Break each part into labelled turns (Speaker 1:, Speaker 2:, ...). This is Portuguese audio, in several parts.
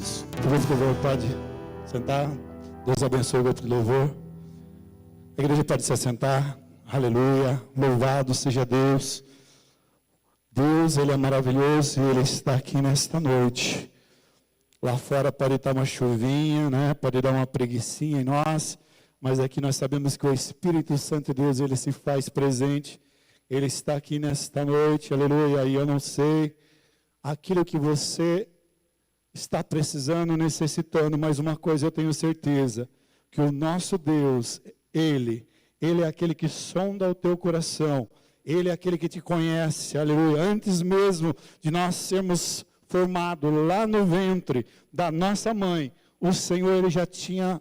Speaker 1: Isso. Por favor, pode sentar. Deus abençoe o outro louvor. A igreja pode se assentar. Aleluia. Louvado seja Deus. Deus, Ele é maravilhoso e Ele está aqui nesta noite. Lá fora pode estar uma chuvinha, né? Pode dar uma preguicinha em nós, mas aqui nós sabemos que o Espírito Santo de Deus, Ele se faz presente. Ele está aqui nesta noite, aleluia. E eu não sei aquilo que você está precisando, necessitando, mas uma coisa eu tenho certeza, que o nosso Deus, Ele é aquele que sonda o teu coração, Ele é aquele que te conhece, aleluia. Antes mesmo de nós sermos formados lá no ventre da nossa mãe, o Senhor, Ele já tinha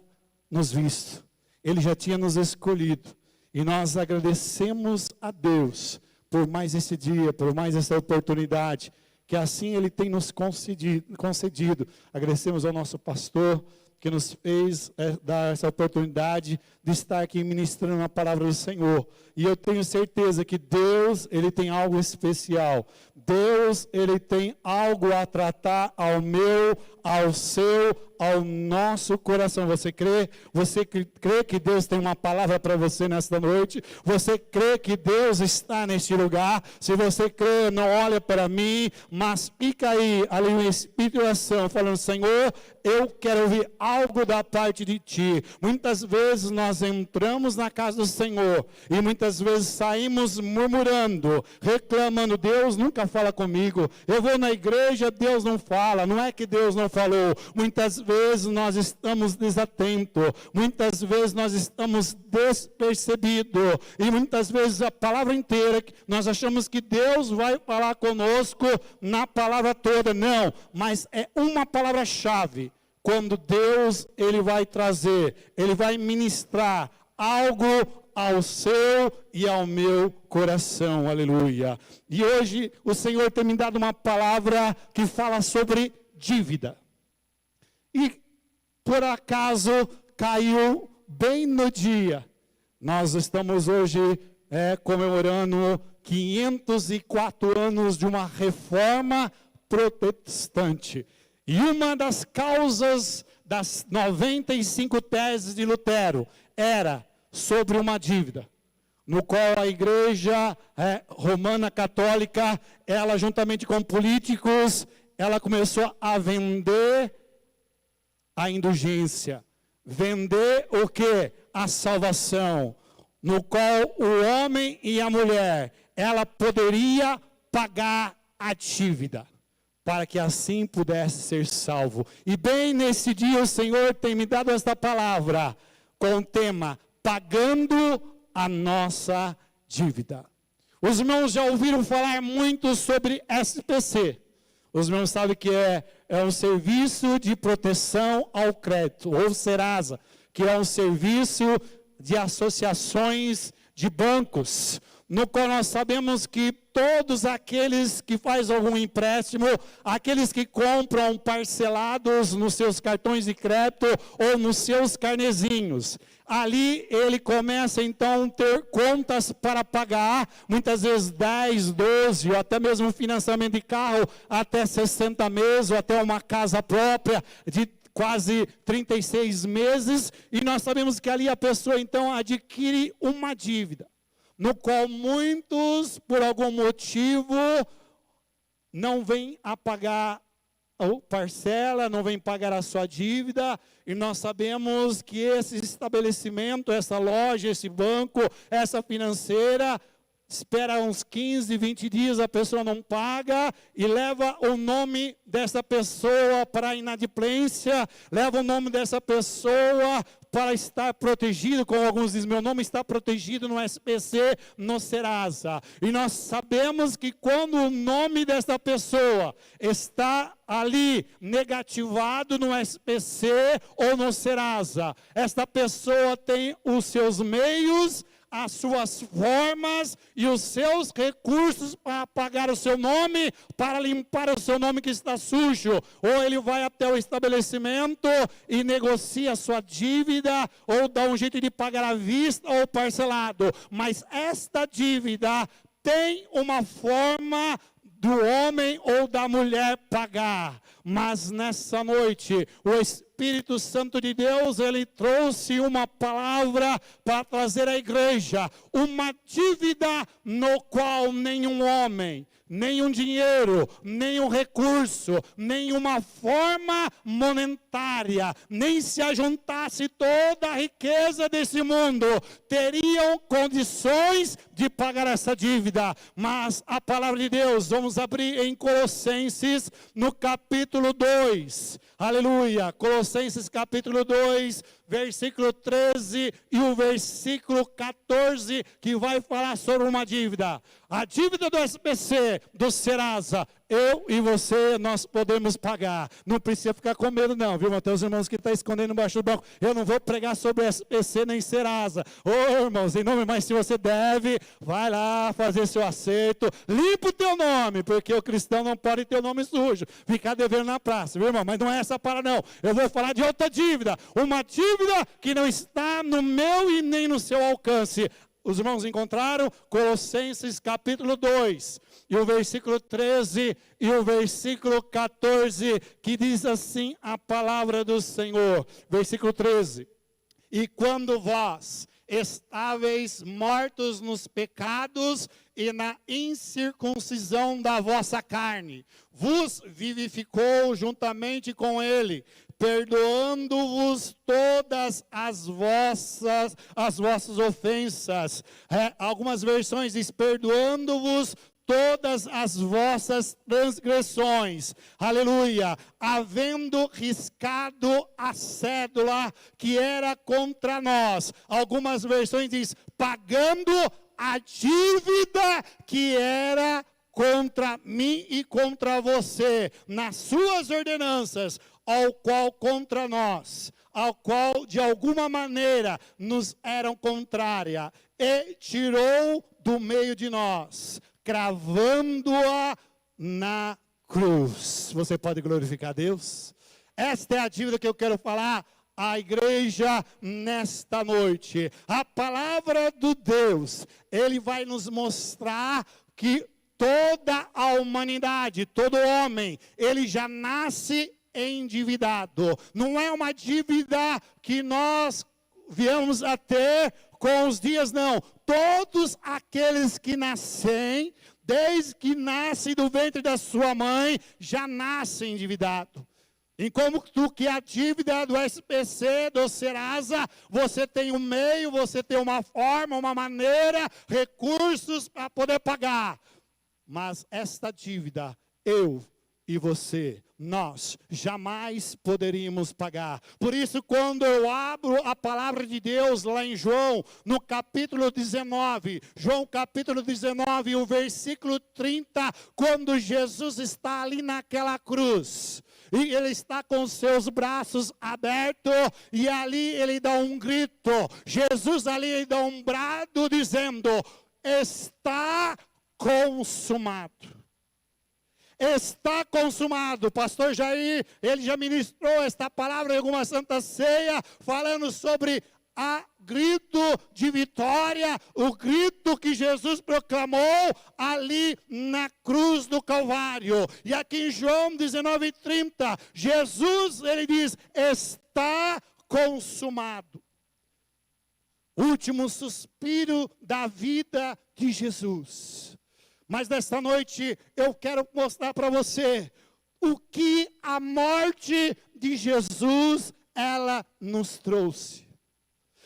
Speaker 1: nos visto, Ele já tinha nos escolhido, e nós agradecemos a Deus por mais esse dia, por mais essa oportunidade, que assim Ele tem nos concedido. Agradecemos ao nosso pastor, que nos fez dar essa oportunidade de estar aqui ministrando a palavra do Senhor. E eu tenho certeza que Deus, Ele tem algo especial. Deus, Ele tem algo a tratar ao meu, ao seu, ao nosso coração. Você crê? Você crê que Deus tem uma palavra para você nesta noite? Você crê que Deus está neste lugar? Se você crê, não olha para mim, mas fica aí, ali em espírito e oração, falando: Senhor, eu quero ouvir algo da parte de Ti. Muitas vezes nós entramos na casa do Senhor e muitas vezes saímos murmurando, reclamando: Deus nunca fala comigo. Eu vou na igreja, Deus não fala. Não é que Deus não falou. Muitas vezes nós estamos desatentos. Muitas vezes nós estamos despercebidos. E muitas vezes a palavra inteira, nós achamos que Deus vai falar conosco na palavra toda. Não, mas é uma palavra-chave. Quando Deus, Ele vai trazer, Ele vai ministrar algo ao seu e ao meu coração, aleluia. E hoje o Senhor tem me dado uma palavra que fala sobre dívida. E por acaso caiu bem no dia. Nós estamos hoje comemorando 504 anos de uma reforma protestante. E uma das causas das 95 teses de Lutero era sobre uma dívida, no qual a igreja romana católica, ela juntamente com políticos, ela começou a vender a indulgência, vender o que? A salvação, no qual o homem e a mulher, ela poderia pagar a dívida, para que assim pudesse ser salvo. E bem nesse dia o Senhor tem me dado esta palavra, com o tema: pagando a nossa dívida. Os irmãos já ouviram falar muito sobre SPC. Os irmãos sabem que é um serviço de proteção ao crédito, ou Serasa, que é um serviço de associações de bancos, no qual nós sabemos que todos aqueles que fazem algum empréstimo, aqueles que compram parcelados nos seus cartões de crédito ou nos seus carnezinhos, ali ele começa então a ter contas para pagar, muitas vezes 10, 12, ou até mesmo financiamento de carro, até 60 meses, ou até uma casa própria de quase 36 meses, e nós sabemos que ali a pessoa então adquire uma dívida, no qual muitos, por algum motivo, não vêm a pagar a parcela, não vêm pagar a sua dívida, e nós sabemos que esse estabelecimento, essa loja, esse banco, essa financeira, espera uns 15, 20 dias, a pessoa não paga e leva o nome dessa pessoa para a inadimplência, leva o nome dessa pessoa para estar protegido, como alguns dizem, meu nome está protegido no SPC, no Serasa. E nós sabemos que quando o nome dessa pessoa está ali negativado no SPC ou no Serasa, esta pessoa tem os seus meios, as suas formas e os seus recursos para apagar o seu nome, para limpar o seu nome que está sujo. Ou ele vai até o estabelecimento e negocia a sua dívida, ou dá um jeito de pagar à vista ou parcelado. Mas esta dívida tem uma forma do homem ou da mulher pagar. Mas nessa noite, o Espírito Santo de Deus, ele trouxe uma palavra para trazer à igreja, uma dívida no qual nenhum homem, nenhum dinheiro, nenhum recurso, nenhuma forma monetária, nem se ajuntasse toda a riqueza desse mundo, teriam condições de pagar essa dívida. Mas a palavra de Deus, vamos abrir em Colossenses, no capítulo 2, aleluia, Colossenses capítulo 2, versículo 13 e o versículo 14, que vai falar sobre uma dívida. A dívida do SPC, do Serasa, eu e você, nós podemos pagar. Não precisa ficar com medo não, viu? Tem os irmãos que estão escondendo embaixo do banco. Eu não vou pregar sobre SPC nem Serasa. Ô irmãos, em nome, mas se você deve, vai lá fazer seu acerto. Limpa o teu nome, porque o cristão não pode ter o nome sujo. Ficar devendo na praça, viu irmão? Mas não é essa para não. Eu vou falar de outra dívida. Uma dívida que não está no meu e nem no seu alcance. Os irmãos encontraram Colossenses capítulo 2, e o versículo 13 e o versículo 14, que diz assim a palavra do Senhor. Versículo 13: e quando vós estáveis mortos nos pecados e na incircuncisão da vossa carne, vos vivificou juntamente com ele, perdoando-vos todas as vossas ofensas. Algumas versões diz, perdoando-vos todas as vossas transgressões, aleluia, havendo riscado a cédula que era contra nós. Algumas versões diz, pagando a dívida que era contra mim e contra você, nas suas ordenanças, ao qual contra nós, ao qual de alguma maneira nos eram contrária, e tirou do meio de nós, cravando-a na cruz. Você pode glorificar a Deus? Esta é a dívida que eu quero falar à igreja nesta noite. A palavra do Deus, ele vai nos mostrar que toda a humanidade, todo homem, ele já nasce endividado. Não é uma dívida que nós viemos a ter com os dias, não. Todos aqueles que nascem, desde que nascem do ventre da sua mãe, já nascem endividado. E como que a dívida do SPC, do Serasa, você tem um meio, você tem uma forma, uma maneira, recursos para poder pagar. Mas esta dívida, eu e você, nós jamais poderíamos pagar. Por isso, quando eu abro a palavra de Deus lá em João, no capítulo 19, João capítulo 19, o versículo 30, quando Jesus está ali naquela cruz, e ele está com seus braços abertos, e ali ele dá um grito, Jesus ali ele dá um brado dizendo, está consumado. Está consumado. O pastor Jair, ele já ministrou esta palavra em alguma santa ceia, falando sobre a grito de vitória, o grito que Jesus proclamou ali na cruz do Calvário. E aqui em João 19:30, Jesus, ele diz, está consumado. Último suspiro da vida de Jesus. Mas nesta noite eu quero mostrar para você o que a morte de Jesus, ela nos trouxe.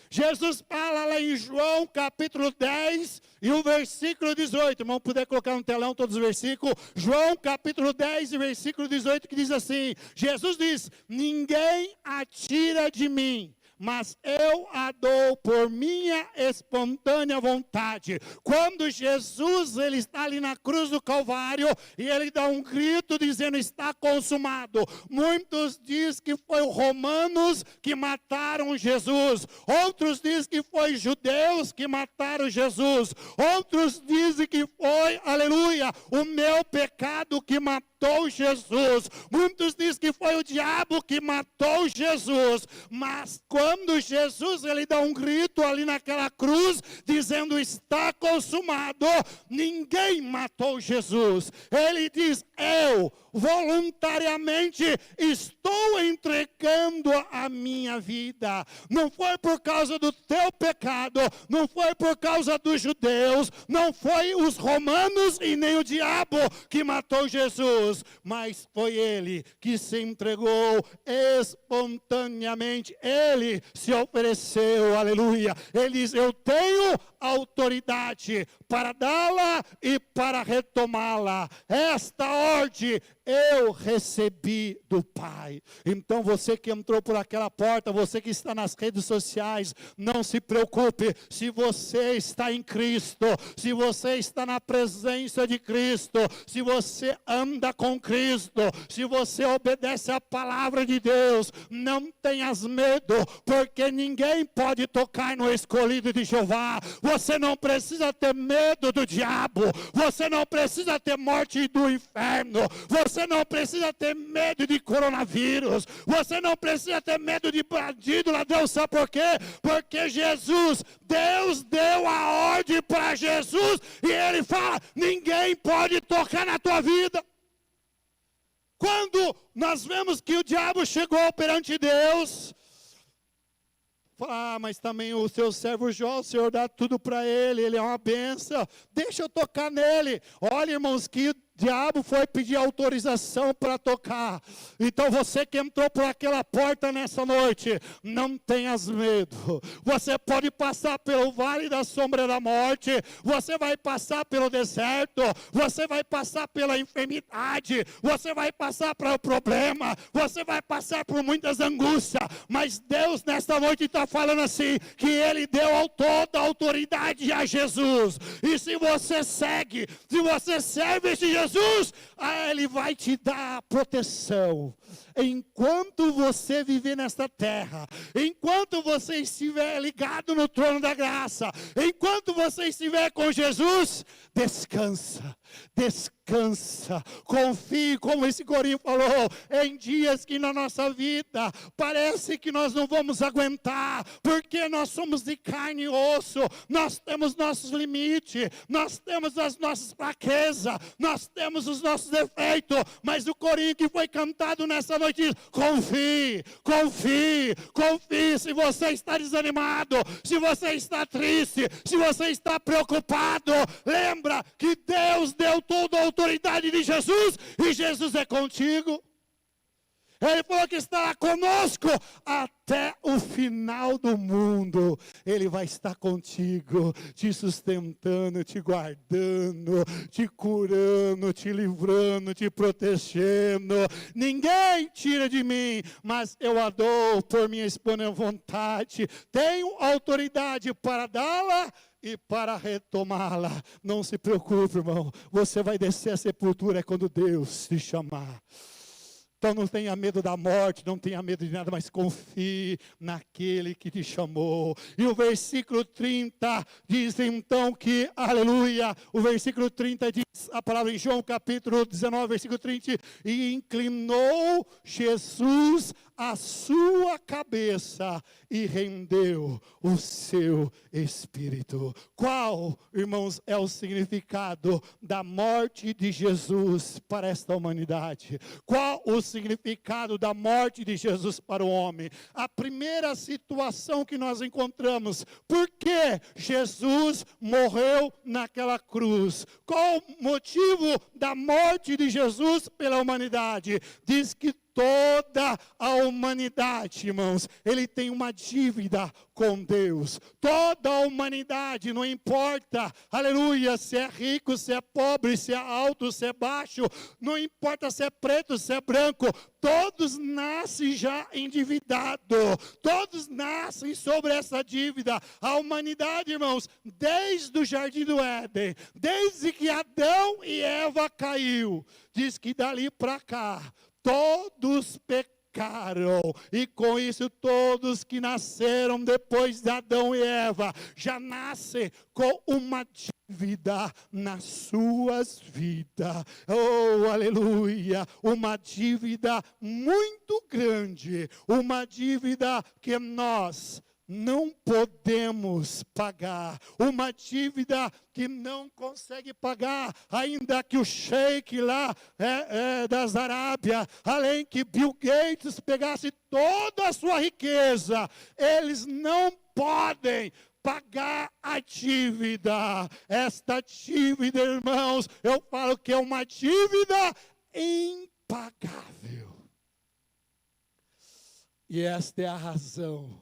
Speaker 1: Jesus fala lá em João capítulo 10 e o versículo 18. Irmão, puder colocar no telão todos os versículos. João capítulo 10 e versículo 18 que diz assim. Jesus diz, ninguém atira de mim, mas eu a dou por minha espontânea vontade. Quando Jesus, ele está ali na cruz do Calvário, e ele dá um grito dizendo, está consumado. Muitos dizem que foi os romanos que mataram Jesus. Outros dizem que foi judeus que mataram Jesus. Outros dizem que foi, aleluia, o meu pecado que matou Jesus. Muitos dizem que foi foi o diabo que matou Jesus, mas quando Jesus ele dá um grito ali naquela cruz, dizendo está consumado, ninguém matou Jesus. Ele diz, eu voluntariamente estou entregando a minha vida. Não foi por causa do teu pecado, não foi por causa dos judeus, não foi os romanos e nem o diabo que matou Jesus, mas foi ele que se entregou espontaneamente. Ele se ofereceu, aleluia. Ele diz, eu tenho autoridade para dá-la e para retomá-la. Esta ordem eu recebi do Pai. Então você que entrou por aquela porta, você que está nas redes sociais, não se preocupe. Se você está em Cristo, se você está na presença de Cristo, se você anda com Cristo, se você obedece à palavra de Deus, não tenhas medo, porque ninguém pode tocar no escolhido de Jeová. Você não precisa ter medo do diabo, você não precisa ter morte do inferno, você não precisa ter medo de coronavírus, você não precisa ter medo de bandido, ladrão. Sabe por quê? Porque Jesus, Deus deu a ordem para Jesus e ele fala, ninguém pode tocar na tua vida. Quando nós vemos que o diabo chegou perante Deus, fala, mas também o seu servo Jó, o Senhor dá tudo para ele é uma bênção, deixa eu tocar nele. Olha, irmãos, que o diabo foi pedir autorização para tocar. Então você que entrou por aquela porta nessa noite, não tenhas medo. Você pode passar pelo vale da sombra da morte, você vai passar pelo deserto, você vai passar pela enfermidade, você vai passar pelo problema, você vai passar por muitas angústias, mas Deus nesta noite está falando assim, que Ele deu toda a autoridade a Jesus, e se você segue, se você serve esse Jesus, Ele vai te dar proteção. Enquanto você viver nesta terra, enquanto você estiver ligado no trono da graça, enquanto você estiver com Jesus, descansa, descansa, confie, como esse corinho falou, em dias que na nossa vida parece que nós não vamos aguentar, porque nós somos de carne e osso, nós temos nossos limites, nós temos as nossas fraquezas, nós temos os nossos defeitos, mas o corinho que foi cantado nessa noite diz, confie, confie, confie. Se você está desanimado, se você está triste, se você está preocupado, lembra que Deus deu toda a autoridade de Jesus e Jesus é contigo. Ele falou que estará conosco até o final do mundo. Ele vai estar contigo, te sustentando, te guardando, te curando, te livrando, te protegendo. Ninguém tira de mim, mas eu a dou por minha espontânea vontade. Tenho autoridade para dá-la e para retomá-la. Não se preocupe, irmão. Você vai descer a sepultura quando Deus te chamar. Então não tenha medo da morte, não tenha medo de nada, mas confie naquele que te chamou. E o versículo 30 diz então que, aleluia, o versículo 30 diz a palavra em João capítulo 19, versículo 30, e inclinou Jesus a sua cabeça e rendeu o seu espírito. Qual, irmãos, é o significado da morte de Jesus para esta humanidade? Qual o significado da morte de Jesus para o homem? A primeira situação que nós encontramos, por que Jesus morreu naquela cruz? Qual o motivo da morte de Jesus pela humanidade? Diz que toda a humanidade, irmãos, ele tem uma dívida com Deus. Toda a humanidade, não importa, aleluia, se é rico, se é pobre, se é alto, se é baixo, não importa se é preto, se é branco, todos nascem já endividados, todos nascem sobre essa dívida. A humanidade, irmãos, desde o jardim do Éden, desde que Adão e Eva caiu, diz que dali para cá, todos pecaram, e com isso todos que nasceram depois de Adão e Eva, já nascem com uma dívida dívida nas suas vidas. Oh, aleluia! Uma dívida muito grande, uma dívida que nós não podemos pagar, uma dívida que não consegue pagar, ainda que o sheik lá das Arábia, além que Bill Gates pegasse toda a sua riqueza, eles não podem pagar a dívida. Esta dívida, irmãos, eu falo que é uma dívida impagável. E esta é a razão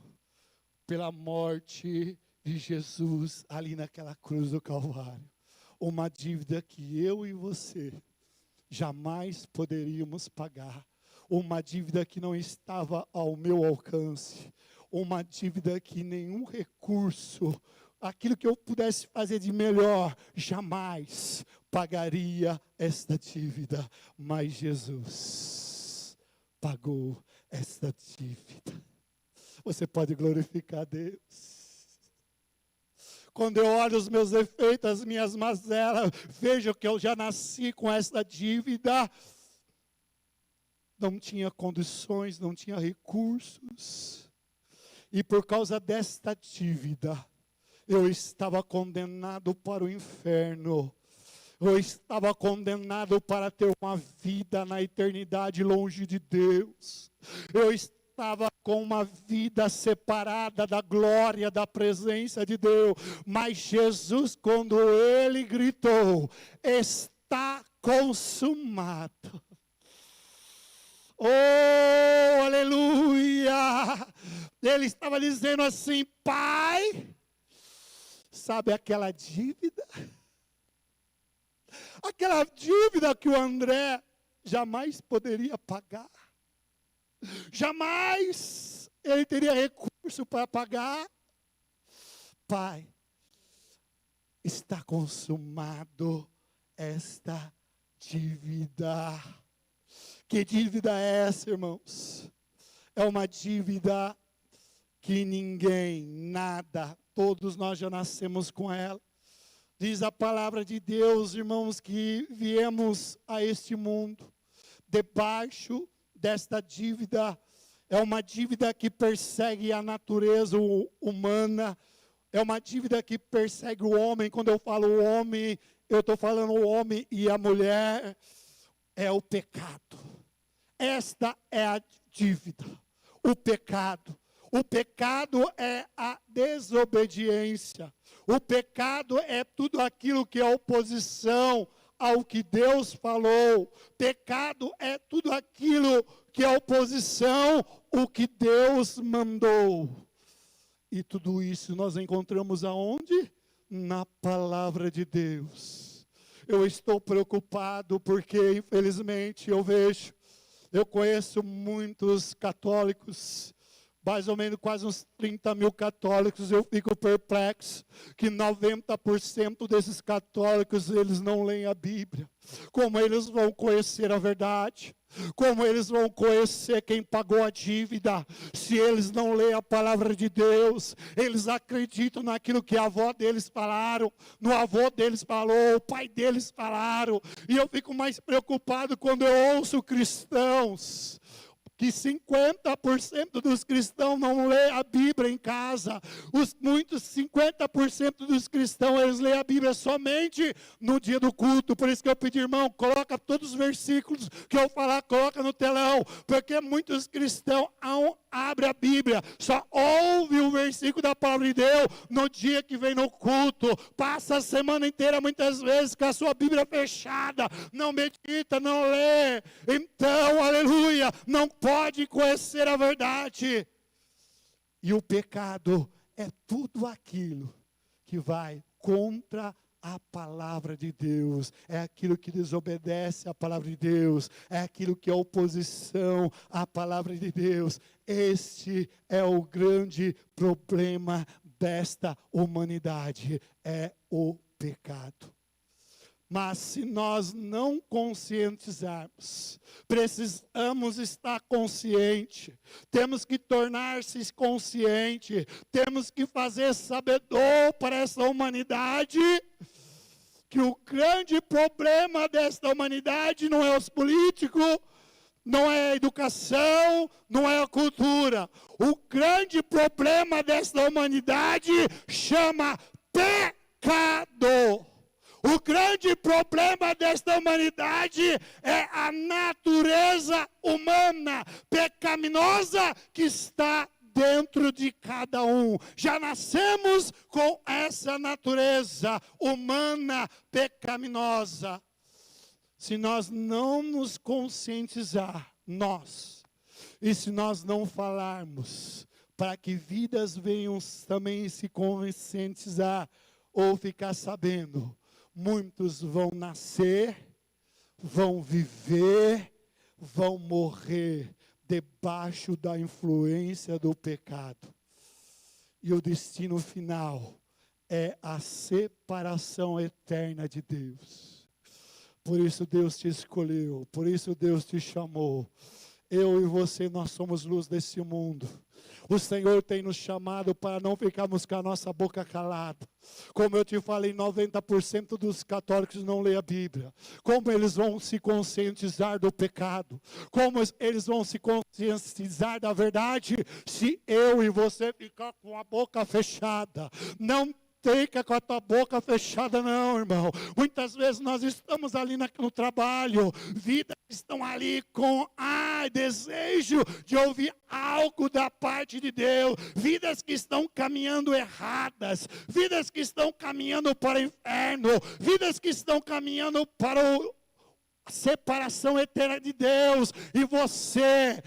Speaker 1: pela morte de Jesus ali naquela cruz do Calvário. Uma dívida que eu e você jamais poderíamos pagar. Uma dívida que não estava ao meu alcance. Uma dívida que nenhum recurso, aquilo que eu pudesse fazer de melhor, jamais pagaria esta dívida. Mas Jesus pagou esta dívida. Você pode glorificar a Deus. Quando eu olho os meus defeitos, as minhas mazelas, vejo que eu já nasci com essa dívida. Não tinha condições, não tinha recursos. E por causa desta dívida, eu estava condenado para o inferno. Eu estava condenado para ter uma vida na eternidade longe de Deus. Eu estava com uma vida separada da glória, da presença de Deus. Mas Jesus, quando Ele gritou, está consumado. Oh, aleluia! Ele estava dizendo assim, Pai, sabe aquela dívida? Aquela dívida que o André jamais poderia pagar. Jamais ele teria recurso para pagar. Pai, está consumado esta dívida. Que dívida é essa, irmãos? É uma dívida que ninguém, nada, todos nós já nascemos com ela. Diz a palavra de Deus, irmãos, que viemos a este mundo debaixo desta dívida. É uma dívida que persegue a natureza humana. É uma dívida que persegue o homem. Quando eu falo o homem, eu estou falando o homem e a mulher. É o pecado. Esta é a dívida. O pecado. O pecado é a desobediência. O pecado é tudo aquilo que é oposição ao que Deus falou. Pecado é tudo aquilo que é oposição ao que Deus mandou. E tudo isso nós encontramos aonde? Na palavra de Deus. Eu estou preocupado porque, infelizmente, eu conheço muitos católicos, mais ou menos quase uns 30 mil católicos, eu fico perplexo que 90% desses católicos, eles não leem a Bíblia. Como eles vão conhecer a verdade? Como eles vão conhecer quem pagou a dívida, se eles não leem a palavra de Deus? Eles acreditam naquilo que a avó deles falaram, no avô deles falou, o pai deles falaram. E eu fico mais preocupado quando eu ouço cristãos que 50% dos cristãos não lê a Bíblia em casa. Muitos 50% dos cristãos, eles leem a Bíblia somente no dia do culto. Por isso que eu pedi, irmão, coloca todos os versículos que eu falar, coloca no telão. Porque muitos cristãos abrem a Bíblia, só ouve o versículo da palavra de Deus no dia que vem no culto. Passa a semana inteira, muitas vezes, com a sua Bíblia fechada. Não medita, não lê. Então, aleluia, não pode conhecer a verdade. E o pecado é tudo aquilo que vai contra a palavra de Deus. É aquilo que desobedece à palavra de Deus. É aquilo que é oposição à palavra de Deus. Este é o grande problema desta humanidade. É o pecado. Mas se nós não conscientizarmos, precisamos estar consciente, temos que tornar-se consciente, temos que fazer sabedor para essa humanidade que o grande problema desta humanidade não é os políticos, não é a educação, não é a cultura. O grande problema desta humanidade chama pecado. O grande problema desta humanidade é a natureza humana pecaminosa que está dentro de cada um. Já nascemos com essa natureza humana pecaminosa. Se nós não nos conscientizar, e se nós não falarmos, para que vidas venham também se conscientizar ou ficar sabendo, muitos vão nascer, vão viver, vão morrer debaixo da influência do pecado. E o destino final é a separação eterna de Deus. Por isso Deus te escolheu, por isso Deus te chamou. Eu e você, nós somos luz desse mundo. O Senhor tem nos chamado para não ficarmos com a nossa boca calada. Como eu te falei, 90% dos católicos não lê a Bíblia. Como eles vão se conscientizar do pecado? Como eles vão se conscientizar da verdade se eu e você ficar com a boca fechada? Não fica com a tua boca fechada não, irmão. Muitas vezes nós estamos ali no trabalho, vidas estão ali com desejo de ouvir algo da parte de Deus, vidas que estão caminhando erradas, vidas que estão caminhando para o inferno, vidas que estão caminhando para a separação eterna de Deus, e você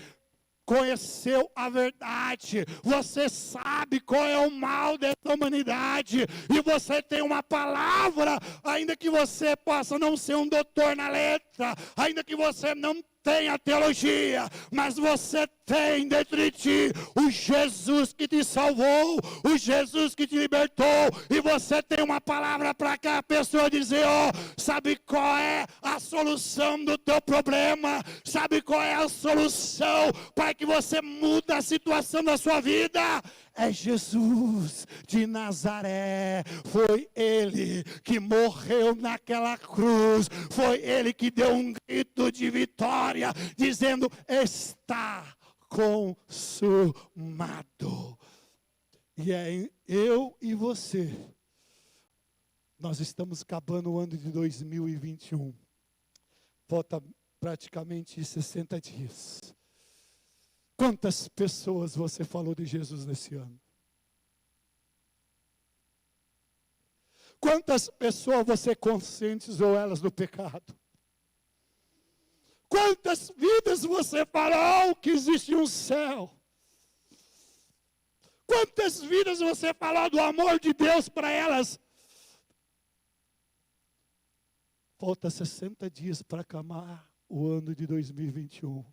Speaker 1: conheceu a verdade, você sabe qual é o mal dessa humanidade, e você tem uma palavra, ainda que você possa não ser um doutor na letra, ainda que você não tenha teologia, mas você tem dentro de ti o Jesus que te salvou, o Jesus que te libertou, e você tem uma palavra para aquela pessoa dizer, sabe qual é a solução do teu problema? Sabe qual é a solução para que você mude a situação da sua vida? É Jesus de Nazaré. Foi Ele que morreu naquela cruz. Foi Ele que deu um grito de vitória, dizendo, está consumado. E é eu e você. Nós estamos acabando o ano de 2021. Falta praticamente 60 dias. Quantas pessoas você falou de Jesus nesse ano? Quantas pessoas você conscientizou elas do pecado? Quantas vidas você falou que existe um céu? Quantas vidas você falou do amor de Deus para elas? Falta 60 dias para acabar o ano de 2021.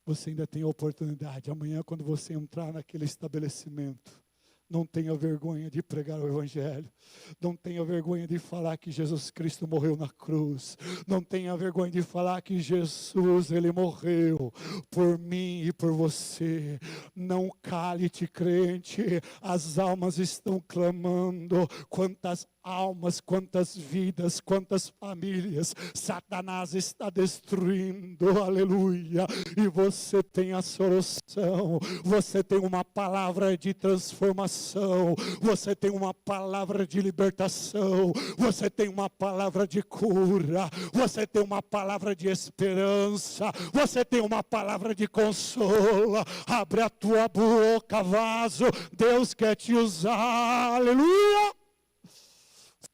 Speaker 1: Você ainda tem a oportunidade. Amanhã, quando você entrar naquele estabelecimento, não tenha vergonha de pregar o Evangelho. Não tenha vergonha de falar que Jesus Cristo morreu na cruz. Não tenha vergonha de falar que Jesus, Ele morreu por mim e por você. Não cale-te, crente. As almas estão clamando. Quantas almas, quantas vidas, quantas famílias Satanás está destruindo, aleluia, e você tem a solução, você tem uma palavra de transformação, você tem uma palavra de libertação, você tem uma palavra de cura, você tem uma palavra de esperança, você tem uma palavra de consolo. Abre a tua boca, vaso, Deus quer te usar, aleluia.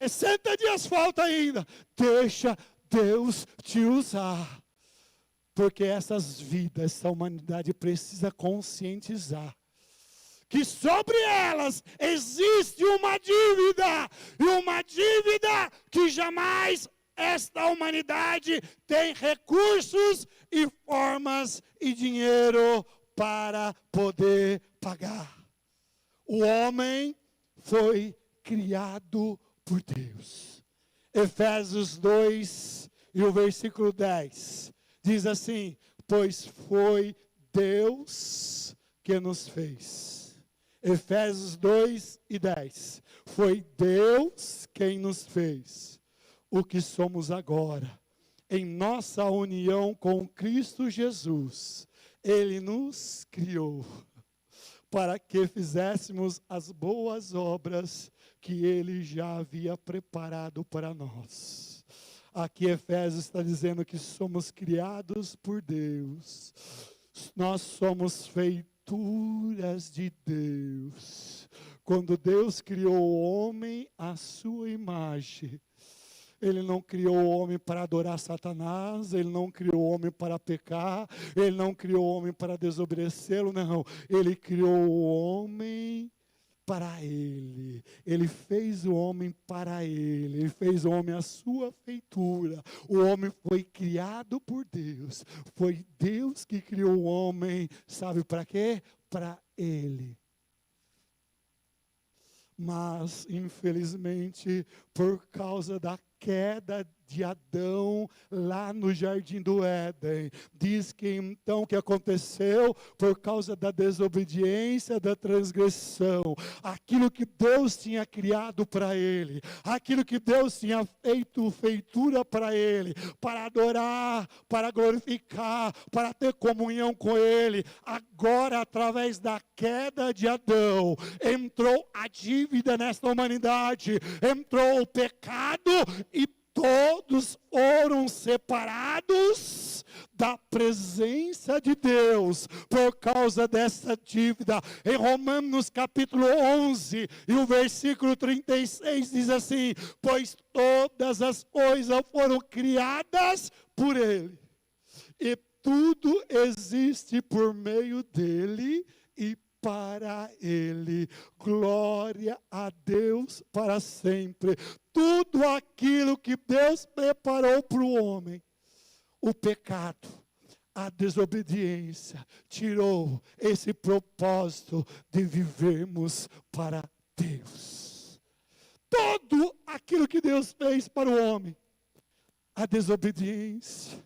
Speaker 1: 60 dias falta ainda. Deixa Deus te usar. Porque essas vidas, essa humanidade precisa conscientizar que sobre elas existe uma dívida. E uma dívida que jamais esta humanidade tem recursos e formas e dinheiro para poder pagar. O homem foi criado por Deus. Efésios 2 e o versículo 10 diz assim: pois foi Deus que nos fez. Efésios 2:10. Foi Deus quem nos fez o que somos agora. Em nossa união com Cristo Jesus, Ele nos criou para que fizéssemos as boas obras que Ele já havia preparado para nós. Aqui Efésios está dizendo que somos criados por Deus. Nós somos feituras de Deus. Quando Deus criou o homem à sua imagem, Ele não criou o homem para adorar Satanás, Ele não criou o homem para pecar, Ele não criou o homem para desobedecê-lo, não. Ele criou o homem para Ele. Ele fez o homem para Ele. Ele fez o homem à sua feitura. O homem foi criado por Deus. Foi Deus que criou o homem, sabe para quê? Para Ele. Mas, infelizmente, por causa da queda de Adão lá no Jardim do Éden, diz que então o que aconteceu por causa da desobediência, da transgressão, aquilo que Deus tinha criado para ele, aquilo que Deus tinha feito feitura para ele, para adorar, para glorificar, para ter comunhão com ele, agora através da queda de Adão, entrou a dívida nesta humanidade, entrou o pecado e todos foram separados da presença de Deus por causa dessa dívida. Em Romanos capítulo 11 e o versículo 36 diz assim: pois todas as coisas foram criadas por Ele, e tudo existe por meio dEle e para Ele. Glória a Deus para sempre. Tudo aquilo que Deus preparou para o homem, o pecado, a desobediência, tirou esse propósito de vivermos para Deus. Tudo aquilo que Deus fez para o homem, a desobediência,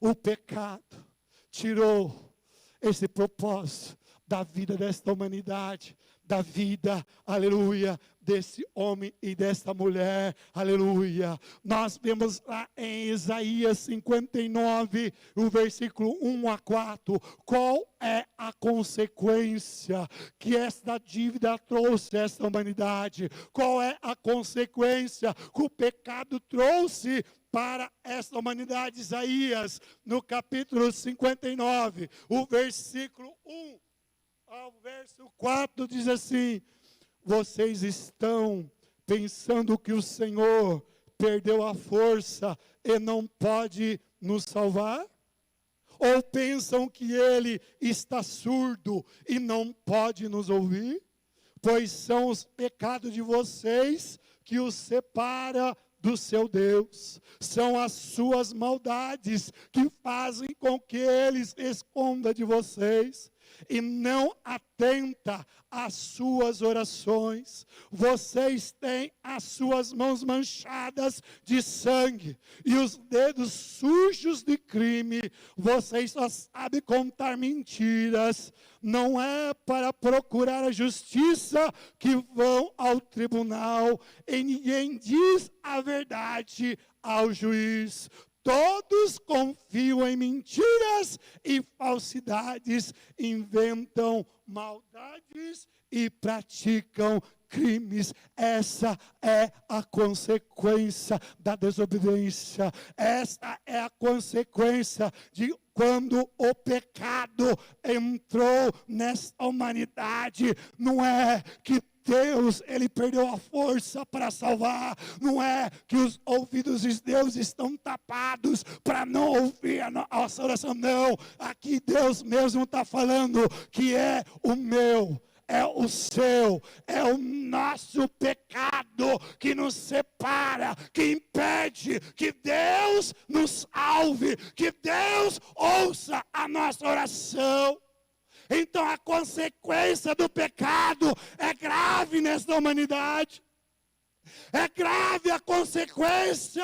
Speaker 1: o pecado, tirou esse propósito da vida desta humanidade, da vida, aleluia, desse homem e desta mulher, aleluia. Nós vemos lá em Isaías 59, o versículo 1-4, qual é a consequência que esta dívida trouxe a esta humanidade, qual é a consequência que o pecado trouxe para esta humanidade. Isaías, no capítulo 59, o versículo 1 ao verso 4 diz assim: vocês estão pensando que o Senhor perdeu a força e não pode nos salvar? Ou pensam que Ele está surdo e não pode nos ouvir? Pois são os pecados de vocês que os separa do seu Deus. São as suas maldades que fazem com que Ele esconda de vocês e não atenta às suas orações. Vocês têm as suas mãos manchadas de sangue e os dedos sujos de crime. Vocês só sabem contar mentiras. Não é para procurar a justiça que vão ao tribunal, e ninguém diz a verdade ao juiz. Todos confiam em mentiras e falsidades, inventam maldades e praticam crimes. Essa é a consequência da desobediência. Essa é a consequência de quando o pecado entrou nesta humanidade. Não é que Deus, Ele perdeu a força para salvar. Não é que os ouvidos de Deus estão tapados para não ouvir a nossa oração. Não, aqui Deus mesmo está falando que é o meu, é o seu, é o nosso pecado que nos separa, que impede que Deus nos salve, que Deus ouça a nossa oração. Então a consequência do pecado é grave nesta humanidade. É grave a consequência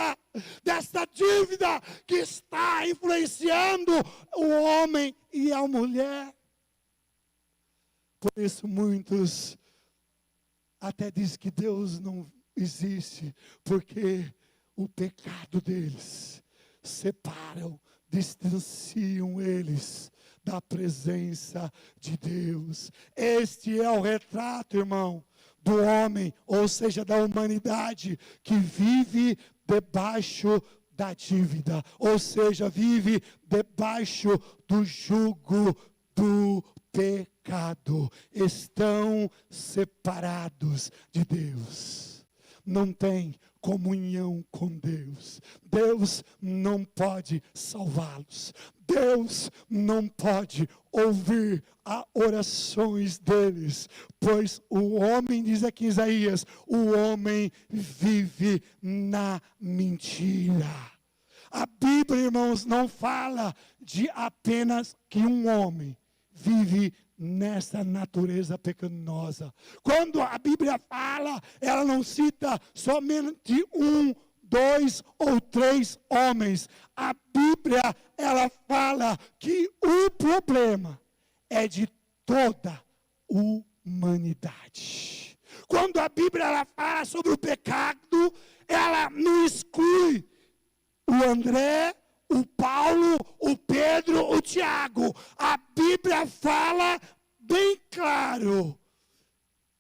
Speaker 1: desta dívida que está influenciando o homem e a mulher. Por isso muitos até dizem que Deus não existe, porque o pecado deles separam, distanciam eles da presença de Deus. Este é o retrato, irmão, do homem, ou seja, da humanidade, que vive debaixo da dívida, ou seja, vive debaixo do jugo do pecado. Estão separados de Deus. Não tem comunhão com Deus. Deus não pode salvá-los. Deus não pode ouvir as orações deles, pois o homem, diz aqui em Isaías, o homem vive na mentira. A Bíblia, irmãos, não fala de apenas que um homem vive nessa natureza pecaminosa. Quando a Bíblia fala, ela não cita somente um, dois ou três homens. A Bíblia, ela fala que o problema é de toda a humanidade. Quando a Bíblia ela fala sobre o pecado, ela não exclui o André, o Paulo, o Pedro, o Tiago. A Bíblia fala bem claro,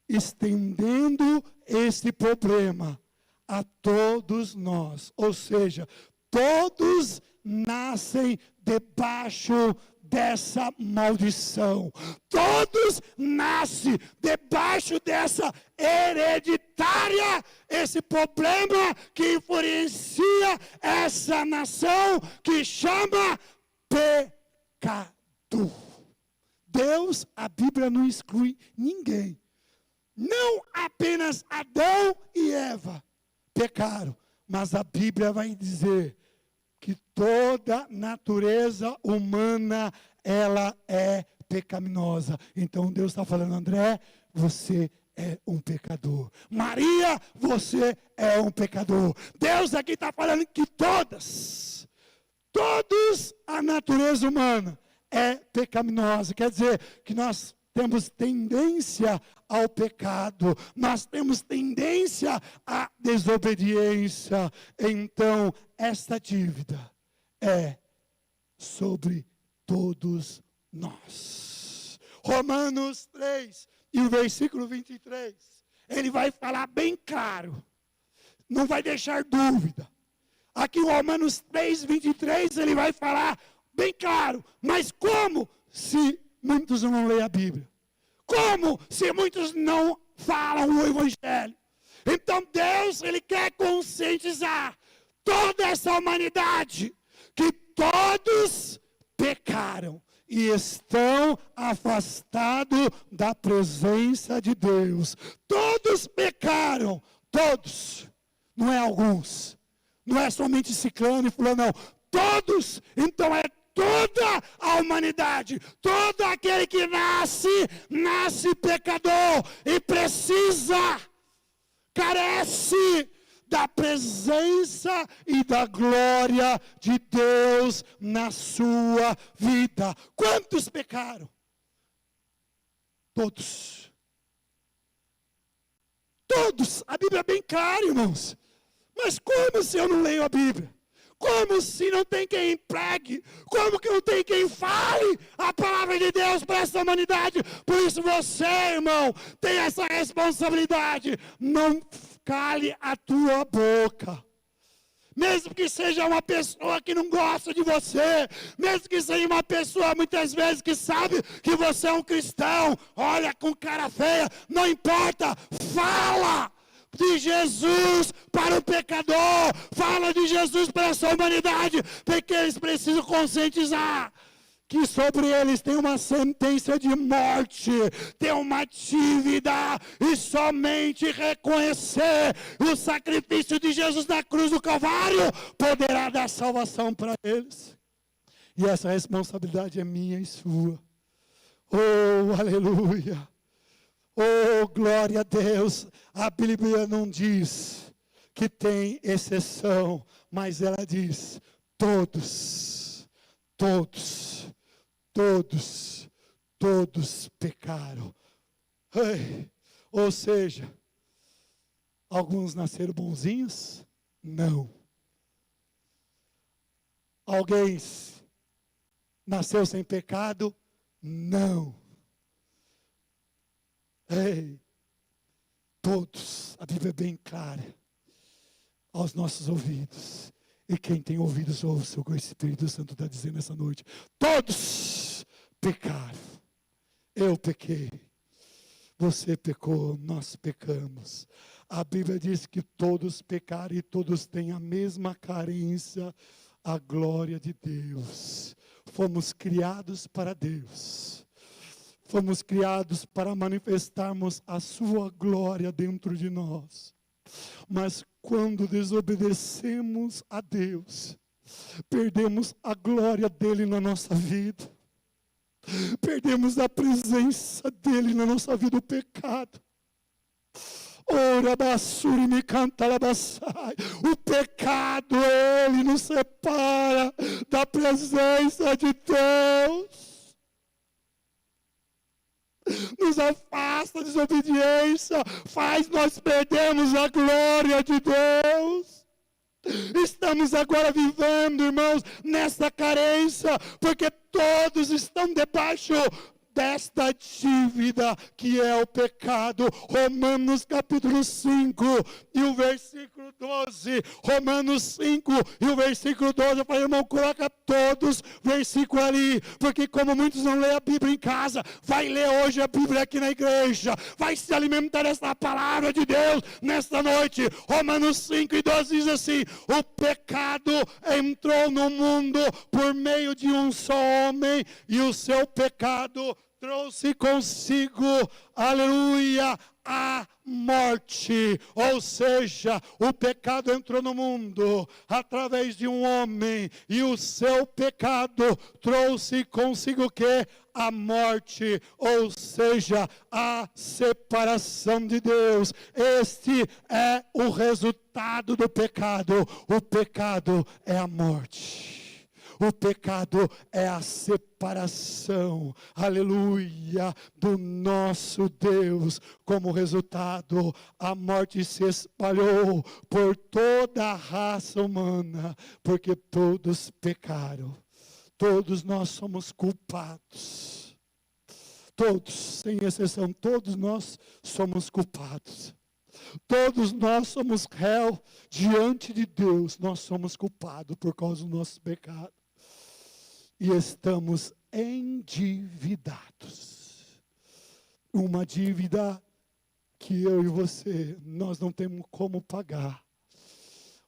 Speaker 1: estendendo esse problema a todos nós. Ou seja, todos nascem debaixo dessa maldição. Todos nascem debaixo dessa hereditária, esse problema que influencia essa nação que chama pecado. Deus, a Bíblia não exclui ninguém. Não apenas Adão e Eva pecaram, mas a Bíblia vai dizer que toda natureza humana, ela é pecaminosa. Então Deus está falando, André, você é um pecador. Maria, você é um pecador. Deus aqui está falando que todos, a natureza humana é pecaminosa. Quer dizer que nós temos tendência ao pecado, nós temos tendência à desobediência. Então, esta dívida é sobre todos nós. Romanos 3, e o versículo 23, ele vai falar bem claro, não vai deixar dúvida. Aqui em Romanos 3, 23, ele vai falar bem claro, mas como se muitos não leem a Bíblia? Como se muitos não falam o Evangelho? Então Deus, ele quer conscientizar toda essa humanidade que todos pecaram e estão afastados da presença de Deus. Todos pecaram, todos, não é alguns, não é somente ciclano e fulano, não, todos. Então é toda a humanidade, todo aquele que nasce pecador e precisa, carece da presença e da glória de Deus na sua vida. Quantos pecaram? Todos. Todos. A Bíblia é bem clara, irmãos. Mas como se eu não leio a Bíblia? Como se não tem quem pregue? Como que não tem quem fale a palavra de Deus para essa humanidade? Por isso você, irmão, tem essa responsabilidade. Não cale a tua boca. Mesmo que seja uma pessoa que não gosta de você, mesmo que seja uma pessoa muitas vezes que sabe que você é um cristão, olha com cara feia, não importa, fala de Jesus para o pecador, fala de Jesus para essa humanidade, porque eles precisam conscientizar que sobre eles tem uma sentença de morte, tem uma dívida, e somente reconhecer o sacrifício de Jesus na cruz do Calvário poderá dar salvação para eles. E essa responsabilidade é minha e sua. Oh, aleluia! Oh, glória a Deus! A Bíblia não diz que tem exceção, mas ela diz: todos pecaram, Ou seja, alguns nasceram bonzinhos? Não. Alguém nasceu sem pecado? Não. Todos, a Bíblia é bem clara aos nossos ouvidos. E quem tem ouvidos ouve o que o Espírito Santo está dizendo essa noite. Todos pecaram. Eu pequei. Você pecou, nós pecamos. A Bíblia diz que todos pecaram e todos têm a mesma carência, a glória de Deus. Fomos criados para Deus. Fomos criados para manifestarmos a sua glória dentro de nós. Mas quando desobedecemos a Deus, perdemos a glória dele na nossa vida. Perdemos a presença dele na nossa vida, o pecado. Ora, basuri me canta labassai. O pecado, ele nos separa da presença de Deus. Nos afasta da desobediência, faz nós perdermos a glória de Deus. Estamos agora vivendo, irmãos, nessa carência, porque todos estão debaixo desta dívida que é o pecado. Romanos capítulo 5 e o versículo 12. Romanos 5 e o versículo 12. Eu falei, irmão, coloca todos versículo ali, porque como muitos não lêem a Bíblia em casa, vai ler hoje a Bíblia aqui na igreja, vai se alimentar dessa palavra de Deus nesta noite. Romanos 5 e 12 diz assim: o pecado entrou no mundo por meio de um só homem, e o seu pecado trouxe consigo, aleluia, a morte. Ou seja, o pecado entrou no mundo através de um homem, e o seu pecado trouxe consigo o quê? A morte, ou seja, a separação de Deus. Este é o resultado do pecado. O pecado é a morte. O pecado é a separação, aleluia, do nosso Deus. Como resultado, a morte se espalhou por toda a raça humana, porque todos pecaram. Todos nós somos culpados. Todos, sem exceção, todos nós somos culpados. Todos nós somos réus diante de Deus. Nós somos culpados por causa do nosso pecado. E estamos endividados. Uma dívida que eu e você, nós não temos como pagar.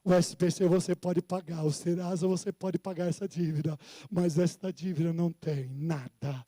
Speaker 1: O SPC você pode pagar, o Serasa você pode pagar essa dívida, mas esta dívida não tem nada.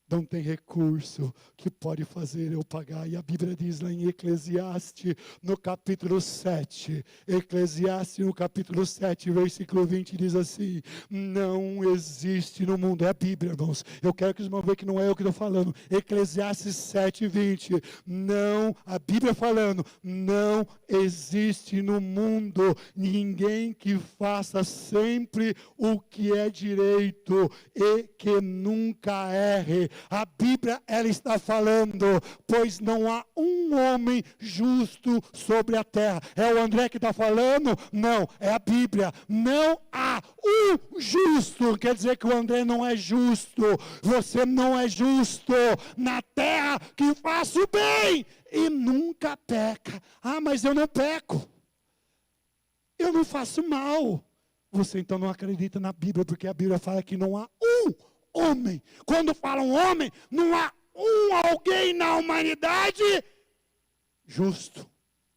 Speaker 1: Não tem recurso que pode fazer eu pagar. E a Bíblia diz lá em Eclesiastes, no capítulo 7. Eclesiastes, no capítulo 7, versículo 20, diz assim: não existe no mundo. É a Bíblia, irmãos. Eu quero que os irmãos vejam que não é eu que estou falando. Eclesiastes 7, 20. Não, a Bíblia falando, não existe no mundo ninguém que faça sempre o que é direito e que nunca erre. A Bíblia, ela está falando, pois não há um homem justo sobre a terra. É o André que está falando? Não, é a Bíblia. Não há um justo, quer dizer que o André não é justo. Você não é justo na terra, que faça o bem e nunca peca. Ah, mas eu não peco. Eu não faço mal. Você então não acredita na Bíblia, porque a Bíblia fala que não há um homem. Quando fala um homem, não há alguém na humanidade justo.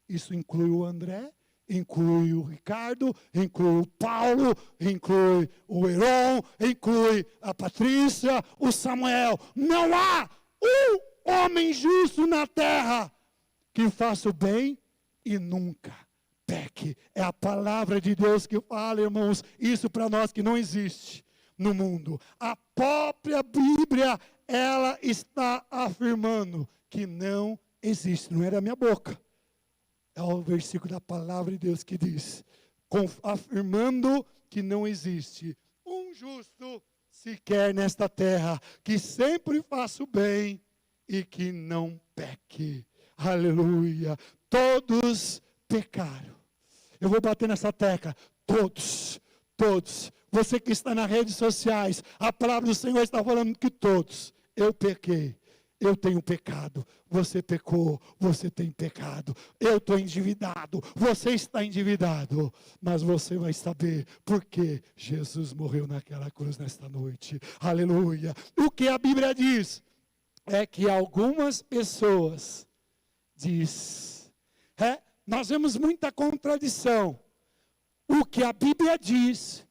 Speaker 1: Isso inclui o André, inclui o Ricardo, inclui o Paulo, inclui o Heron, inclui a Patrícia, o Samuel. Não há um homem justo na terra que faça o bem e nunca peque. É a palavra de Deus que fala, irmãos, isso para nós que não existe no mundo. A própria Bíblia, ela está afirmando que não existe. Não é da minha boca. É o versículo da palavra de Deus que diz, afirmando que não existe um justo sequer nesta terra, que sempre faça o bem e que não peque. Aleluia. Todos pecaram. Eu vou bater nessa tecla. Todos. Você que está nas redes sociais, a palavra do Senhor está falando que todos. Eu pequei. Eu tenho pecado, você pecou, você tem pecado, eu estou endividado, você está endividado, mas você vai saber por que Jesus morreu naquela cruz nesta noite, aleluia. O que a Bíblia diz é que algumas pessoas nós vemos muita contradição, o que a Bíblia diz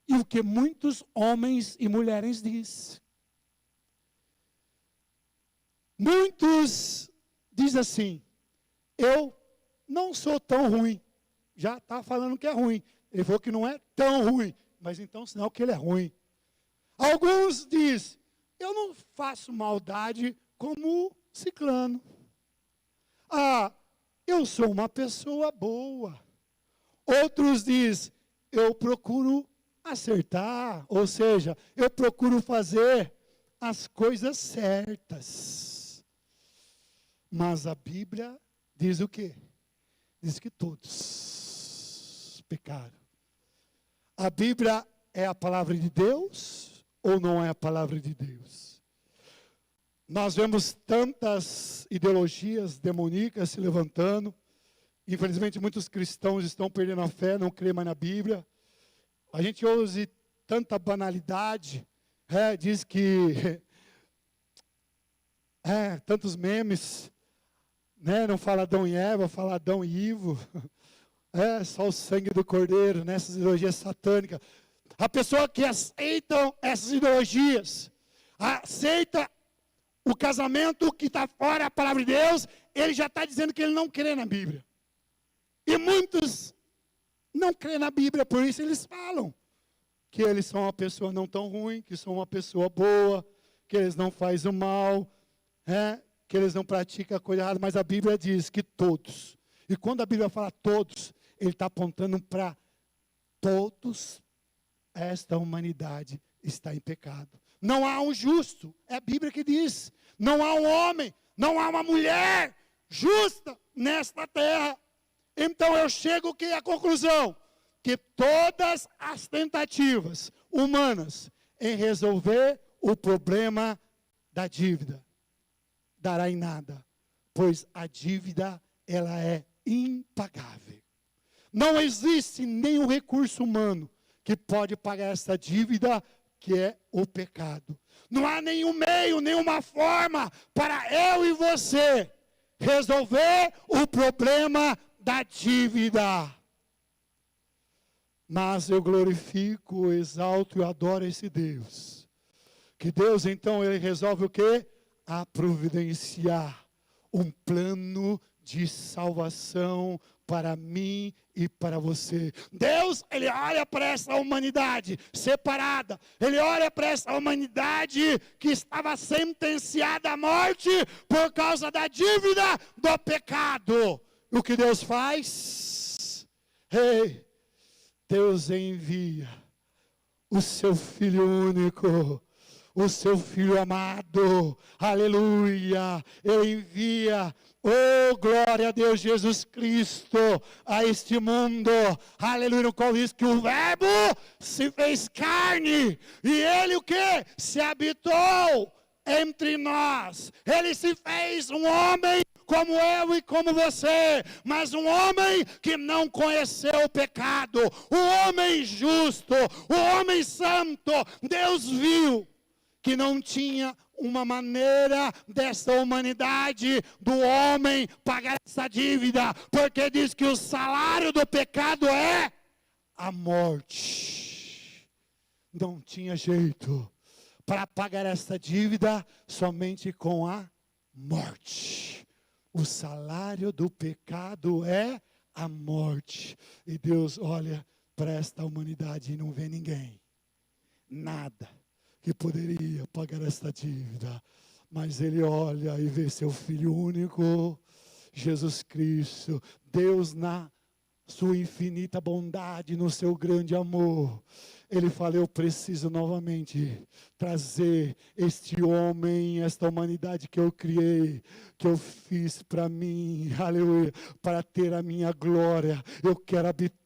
Speaker 1: e o que muitos homens e mulheres dizem. Muitos dizem assim, eu não sou tão ruim. Já está falando que é ruim. Ele falou que não é tão ruim, mas então sinal que ele é ruim. Alguns dizem, eu não faço maldade como ciclano. Eu sou uma pessoa boa. Outros dizem, eu procuro acertar, ou seja, eu procuro fazer as coisas certas. Mas a Bíblia diz o quê? Diz que todos pecaram. A Bíblia é a palavra de Deus ou não é a palavra de Deus? Nós vemos tantas ideologias demoníacas se levantando. Infelizmente, muitos cristãos estão perdendo a fé, não creem mais na Bíblia. A gente ouve tanta banalidade. Diz que... tantos memes... não fala Adão e Eva, fala Adão e Ivo. Só o sangue do cordeiro, nessas ideologias satânicas. A pessoa que aceita essas ideologias, aceita o casamento que está fora da palavra de Deus, ele já está dizendo que ele não crê na Bíblia. E muitos não crêem na Bíblia, por isso eles falam que eles são uma pessoa não tão ruim, que são uma pessoa boa, que eles não fazem o mal, que eles não praticam a coisa errada, mas a Bíblia diz que todos. E quando a Bíblia fala todos, ele está apontando para todos. Esta humanidade está em pecado. Não há um justo, é a Bíblia que diz. Não há um homem, não há uma mulher justa nesta terra. Então eu chego aqui à conclusão que todas as tentativas humanas em resolver o problema da dívida dará em nada, pois a dívida ela é impagável. Não existe nenhum recurso humano que pode pagar essa dívida que é o pecado. Não há nenhum meio, nenhuma forma para eu e você resolver o problema da dívida. Mas eu glorifico, exalto e adoro esse Deus. Que Deus então ele resolve o quê? A providenciar um plano de salvação para mim e para você. Deus, ele olha para essa humanidade separada. Ele olha para essa humanidade que estava sentenciada à morte por causa da dívida do pecado. O que Deus faz? Deus envia o seu Filho único, o seu Filho amado, aleluia, ele envia, glória a Deus, Jesus Cristo, a este mundo, aleluia, no qual diz que o Verbo se fez carne, e ele o que? Se habitou entre nós, ele se fez um homem, como eu e como você, mas um homem que não conheceu o pecado, o homem justo, o homem santo. Deus viu que não tinha uma maneira dessa humanidade, do homem, pagar essa dívida, porque diz que o salário do pecado é a morte. Não tinha jeito para pagar essa dívida somente com a morte. O salário do pecado é a morte. E Deus olha para esta humanidade e não vê ninguém, nada, que poderia pagar esta dívida. Mas Ele olha e vê seu Filho único, Jesus Cristo, Deus na sua infinita bondade, no seu grande amor. Ele fala, eu preciso novamente trazer este homem, esta humanidade que eu criei, que eu fiz para mim, aleluia, para ter a minha glória. Eu quero habitar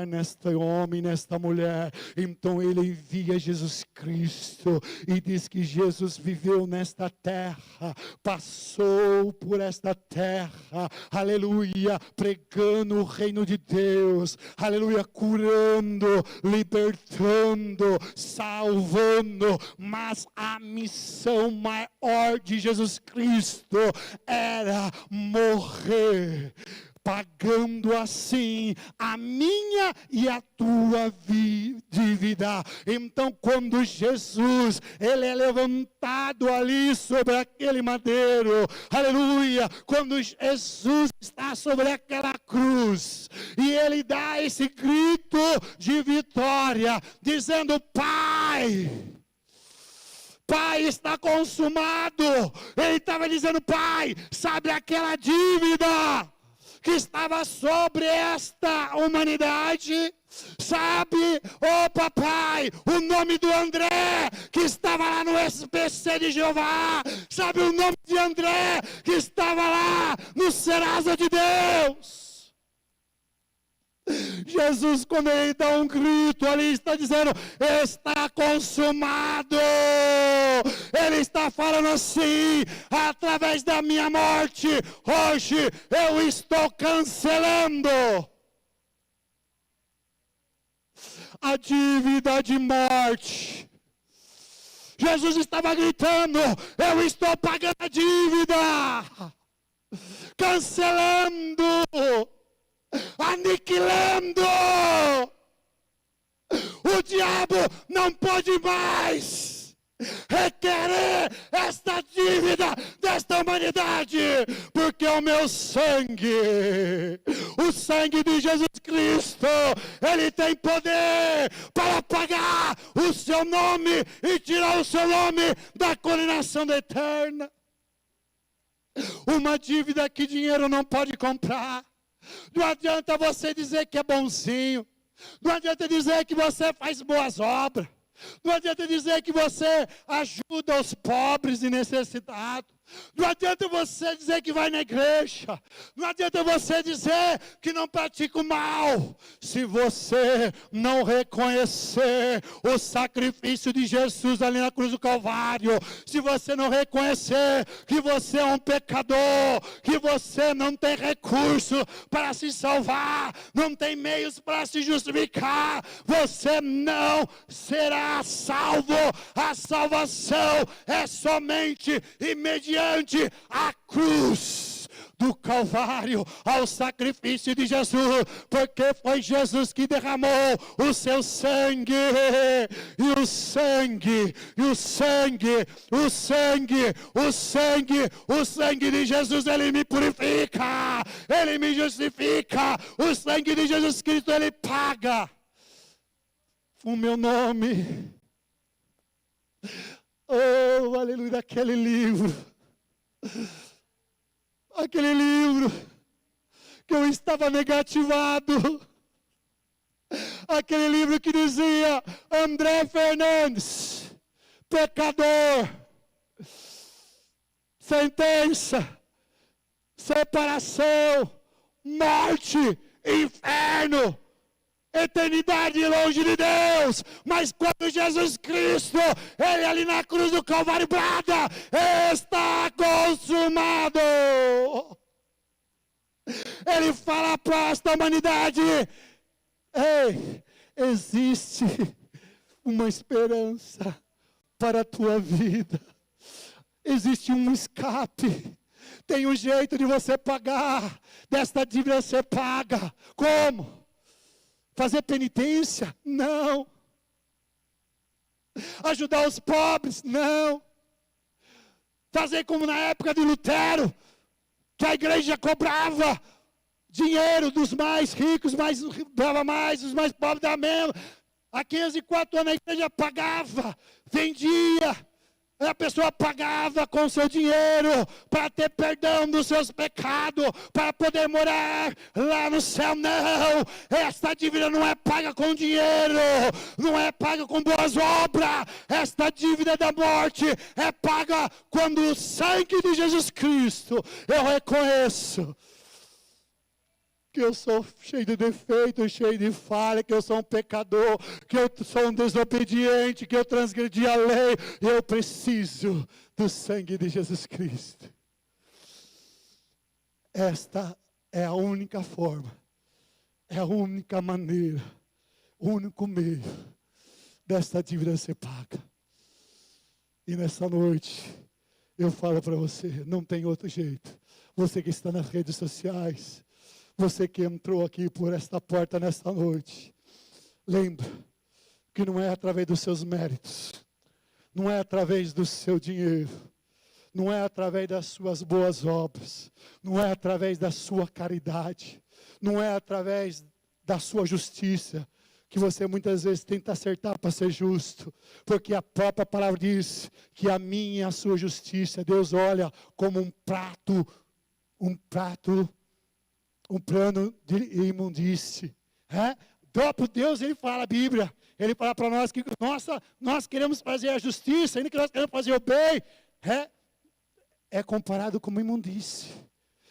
Speaker 1: neste homem, nesta mulher. Então ele envia Jesus Cristo e diz que Jesus viveu nesta terra, passou por esta terra, aleluia, pregando o reino de Deus, aleluia, curando, libertando, salvando. Mas a missão maior de Jesus Cristo era morrer, pagando assim a minha e a tua dívida. Então, quando Jesus, ele é levantado ali sobre aquele madeiro, aleluia, quando Jesus está sobre aquela cruz, e ele dá esse grito de vitória, dizendo, Pai, está consumado. Ele estava dizendo, Pai, sabe aquela dívida que estava sobre esta humanidade? Sabe, papai, o nome do André, que estava lá no SBC de Jeová? Sabe o nome de André, que estava lá no Serasa de Deus? Jesus, quando ele dá um grito ali, está dizendo, está consumado. Ele está falando assim, através da minha morte, hoje eu estou cancelando a dívida de morte. Jesus estava gritando, eu estou pagando a dívida, cancelando, aniquilando. O diabo não pode mais requerer esta dívida desta humanidade, porque o meu sangue, o sangue de Jesus Cristo, ele tem poder para pagar o seu nome e tirar o seu nome da condenação da eterna. Uma dívida que dinheiro não pode comprar. Não adianta você dizer que é bonzinho. Não adianta dizer que você faz boas obras. Não adianta dizer que você ajuda os pobres e necessitados. Não adianta você dizer que vai na igreja. Não adianta você dizer que não pratica o mal. Se você não reconhecer o sacrifício de Jesus ali na cruz do Calvário, se você não reconhecer que você é um pecador, que você não tem recurso para se salvar, não tem meios para se justificar, você não será salvo. A salvação é somente e mediante a cruz do Calvário, ao sacrifício de Jesus, porque foi Jesus que derramou o seu sangue, e o sangue, e o sangue, o sangue, o sangue, o sangue de Jesus, ele me purifica, ele me justifica. O sangue de Jesus Cristo, ele paga o meu nome. Oh, aleluia, daquele livro. Aquele livro que eu estava negativado, aquele livro que dizia André Fernandes, pecador, sentença, separação, morte, inferno, eternidade longe de Deus. Mas quando Jesus Cristo, ele ali na cruz do Calvário brada, está consumado. Ele fala para esta humanidade, ei, existe uma esperança para a tua vida. Existe um escape. Tem um jeito de você pagar. Desta dívida você paga. Como? Fazer penitência? Não. Ajudar os pobres? Não. Fazer como na época de Lutero, que a igreja cobrava dinheiro dos mais ricos, dava mais, os mais pobres dava menos. Há 504 anos a igreja pagava, vendia A pessoa pagava com seu dinheiro para ter perdão dos seus pecados, para poder morar lá no céu. Não, esta dívida não é paga com dinheiro, não é paga com boas obras. Esta dívida da morte é paga quando o sangue de Jesus Cristo, eu reconheço que eu sou cheio de defeito, cheio de falha, que eu sou um pecador, que eu sou um desobediente, que eu transgredi a lei, e eu preciso do sangue de Jesus Cristo. Esta é a única forma, é a única maneira, o único meio desta dívida ser paga. E nessa noite, eu falo para você, não tem outro jeito. Você que está nas redes sociais, você que entrou aqui por esta porta nesta noite, lembra que não é através dos seus méritos, não é através do seu dinheiro, não é através das suas boas obras, não é através da sua caridade, não é através da sua justiça, que você muitas vezes tenta acertar para ser justo, porque a própria palavra diz que a minha e a sua justiça, Deus olha como um plano de imundície. O próprio Deus, ele fala, a Bíblia, ele fala para nós que nós queremos fazer a justiça, ainda que nós queremos fazer o bem, é comparado como imundície.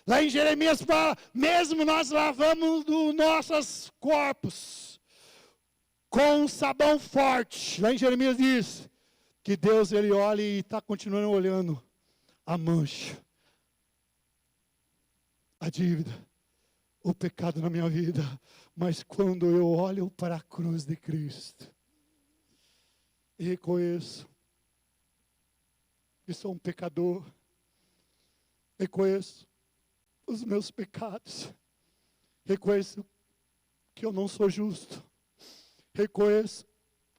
Speaker 1: Lá em Jeremias fala, mesmo nós lavamos os nossos corpos com um sabão forte. Lá em Jeremias diz que Deus, ele olha e está continuando olhando a mancha, a dívida, o pecado na minha vida, mas quando eu olho para a cruz de Cristo, e reconheço que sou um pecador, reconheço os meus pecados, reconheço que eu não sou justo, reconheço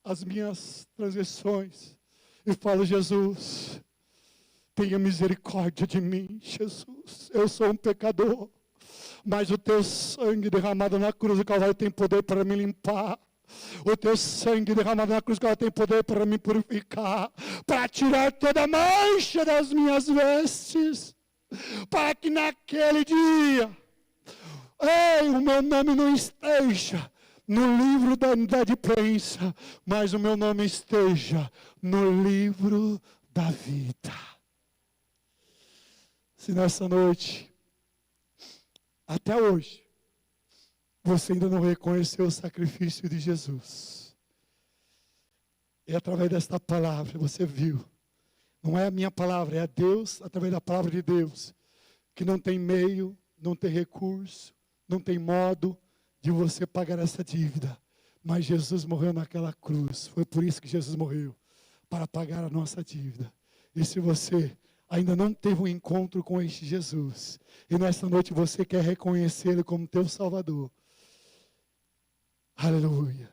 Speaker 1: as minhas transgressões, e falo, Jesus, tenha misericórdia de mim, Jesus, eu sou um pecador, mas o teu sangue derramado na cruz do Calvário tem poder para me limpar. O teu sangue derramado na cruz do Calvário tem poder para me purificar, para tirar toda a mancha das minhas vestes, para que naquele dia, o meu nome não esteja no livro da imprensa, mas o meu nome esteja no livro da vida. Se nessa noite, até hoje, você ainda não reconheceu o sacrifício de Jesus, e através desta palavra você viu, não é a minha palavra, é a Deus, através da palavra de Deus, que não tem meio, não tem recurso, não tem modo de você pagar essa dívida, mas Jesus morreu naquela cruz, foi por isso que Jesus morreu, para pagar a nossa dívida. E se você ainda não teve um encontro com este Jesus, e nesta noite você quer reconhecê-lo como teu Salvador, aleluia,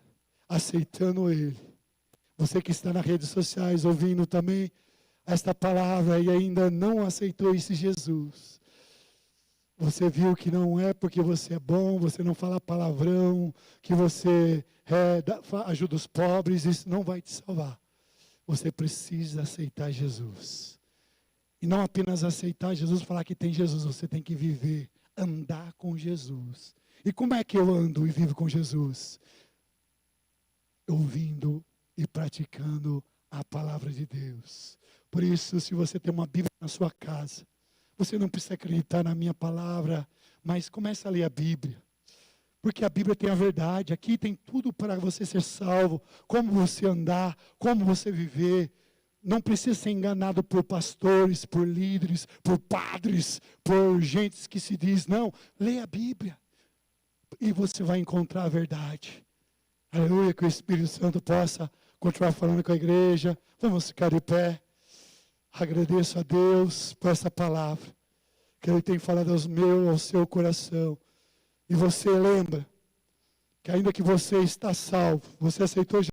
Speaker 1: aceitando Ele, você que está nas redes sociais ouvindo também esta palavra e ainda não aceitou esse Jesus, você viu que não é porque você é bom, você não fala palavrão, que você ajuda os pobres, isso não vai te salvar. Você precisa aceitar Jesus. E não apenas aceitar Jesus, falar que tem Jesus, você tem que viver, andar com Jesus. E como é que eu ando e vivo com Jesus? Ouvindo e praticando a palavra de Deus. Por isso, se você tem uma Bíblia na sua casa, você não precisa acreditar na minha palavra, mas comece a ler a Bíblia. Porque a Bíblia tem a verdade, aqui tem tudo para você ser salvo, como você andar, como você viver. Não precisa ser enganado por pastores, por líderes, por padres, por gente que se diz, não, leia a Bíblia. E você vai encontrar a verdade. Aleluia, que o Espírito Santo possa continuar falando com a igreja. Vamos ficar de pé. Agradeço a Deus por essa palavra, que Ele tem falado ao seu coração. E você lembra, que ainda que você está salvo, você aceitou Jesus.